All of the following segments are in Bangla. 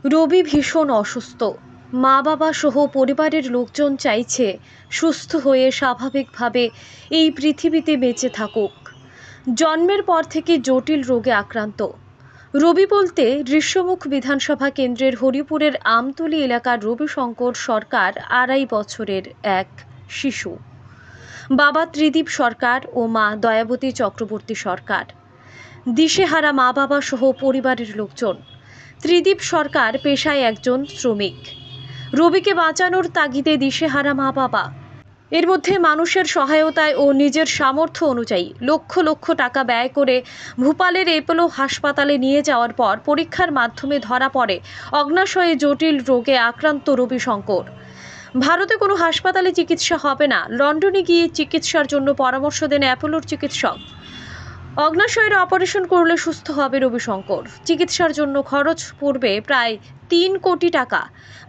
রবি ভীষণ অসুস্থ। মা বাবা সহ পরিবারের লোকজন চাইছে সুস্থ হয়ে স্বাভাবিকভাবে এই পৃথিবীতে বেঁচে থাকুক। জন্মের পর থেকে জটিল রোগে আক্রান্ত। রবি বলতে ঋষ্যমুখ বিধানসভা কেন্দ্রের হরিপুরের আমতলী এলাকার রবিশঙ্কর সরকার ২.৫ বছরের এক শিশু। বাবা ত্রিদীপ সরকার ও মা দয়াবতী চক্রবর্তী সরকার। দিশেহারা মা বাবা সহ পরিবারের লোকজন। ত্রিদীপ সরকার পেশায় একজন শ্রমিক। রবিকে বাঁচানোর তাগিদে দিশেহারা মা বাবা। এর মধ্যে মানুষের সহায়তায় ও নিজের সামর্থ্য অনুযায়ী লক্ষ লক্ষ টাকা ব্যয় করে ভূপালের এপোলো হাসপাতালে নিয়ে যাওয়ার পর পরীক্ষার মাধ্যমে ধরা পড়ে অগ্নাশয়ে জটিল রোগে আক্রান্ত রবিশঙ্কর। ভারতে কোনো হাসপাতালে চিকিৎসা হবে না, লন্ডনে গিয়ে চিকিৎসার জন্য পরামর্শ দেন অ্যাপোলোর চিকিৎসক। অগ্নাশয়ের অপারেশন করলে সুস্থ হবে রবিশঙ্কর। চিকিৎসার জন্য খরচ পড়বে প্রায় ৩ কোটি টাকা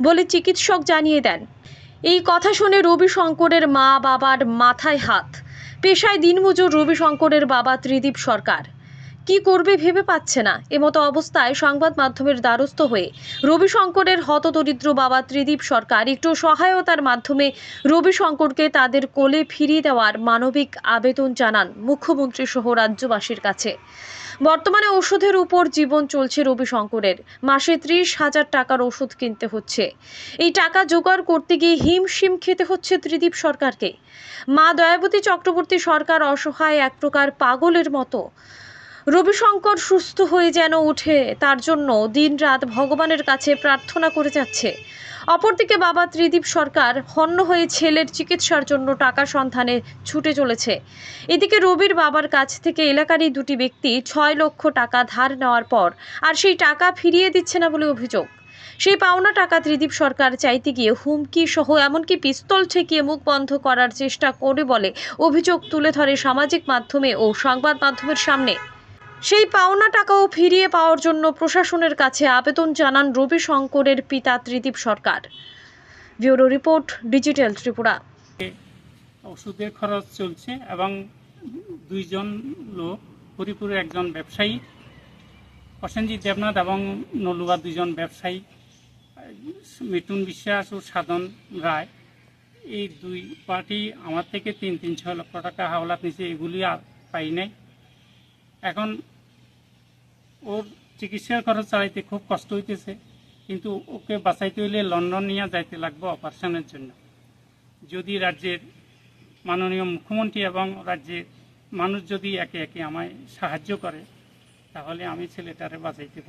বলে চিকিৎসক জানিয়ে দেন। এই কথা শুনে রবিশঙ্করের মা বাবার মাথায় হাত। পেশায় দিনমজুর রবিশঙ্করের বাবা ত্রিদীপ সরকার কি করবে ভেবে পাচ্ছে না। এমতো অবস্থায় সংবাদ মাধ্যমের দ্বারস্থ হয়ে রবিশঙ্করের হতদরিদ্র বাবা ত্রিদীপ সরকার একটু সহায়তার মাধ্যমে রবিশঙ্করকে তাদের কোলে ফিরিয়ে দেওয়ার মানবিক আবেদন জানান মুখ্যমন্ত্রী সহ রাজ্যবাসীর কাছে। বর্তমানে ওষুধের উপর জীবন চলছে রবিশঙ্করের। মাসে ৩০,০০০ টাকার ওষুধ কিনতে হচ্ছে। এই টাকা জোগাড় করতে গিয়ে হিমশিম খেতে হচ্ছে ত্রিদীপ সরকারকে। মা দয়াবতী চক্রবর্তী সরকার অসহায়, এক প্রকার পাগলের মতো। রবিশঙ্কর সুস্থ হয়ে যেন ওঠে তার জন্য দিনরাত ভগবানের কাছে প্রার্থনা করে যাচ্ছে। অপরদিকে বাবা ত্রিদীপ সরকার হন্য হয়ে ছেলের চিকিৎসার জন্য টাকা সন্ধানে ছুটে চলেছে। এদিকে রবির বাবার কাছ থেকে এলাকারই দুটি ব্যক্তি ৬ লক্ষ টাকা ধার নেওয়ার পর আর সেই টাকা ফিরিয়ে দিচ্ছে না বলে অভিযোগ। সেই পাওনা টাকা ত্রিদীপ সরকার চাইতে গিয়ে হুমকি সহ এমনকি পিস্তল ঠেকিয়ে মুখ বন্ধ করার চেষ্টা করে বলে অভিযোগ তুলে ধরে সামাজিক মাধ্যমে ও সংবাদ মাধ্যমের সামনে। সেই পাওনা টাকাও ফিরিয়ে পাওয়ার জন্য প্রশাসনের কাছে আবেদন জানান রবিশঙ্করের পিতা Tridip Sarkar. Bureau report, digital Tripura. ওষুধের খরচ চলছে এবং দুইজন লোক, হরিপুরের একজন ব্যবসায়ী প্রসেনজিৎ দেবনাথ এবং নলুয়া, দুইজন ব্যবসায়ী মিঠুন বিশ্বাস ও সাধন রায়, এই দুই পার্টি আমার থেকে ৩-৬ লক্ষ টাকা হাওলাত নিচে, এগুলি আর পাই নাই। এখন ওর চিকিৎসার খরচ চালাইতে খুব কষ্ট হইতেছে, কিন্তু ওকে বাঁচাইতে হইলে লন্ডন নিয়ে যাইতে লাগবে অপারেশনের জন্য। যদি রাজ্যের মাননীয় মুখ্যমন্ত্রী এবং রাজ্যের মানুষ যদি একে একে আমায় সাহায্য করে, তাহলে আমি ছেলেটারে বাঁচাইতে পারি।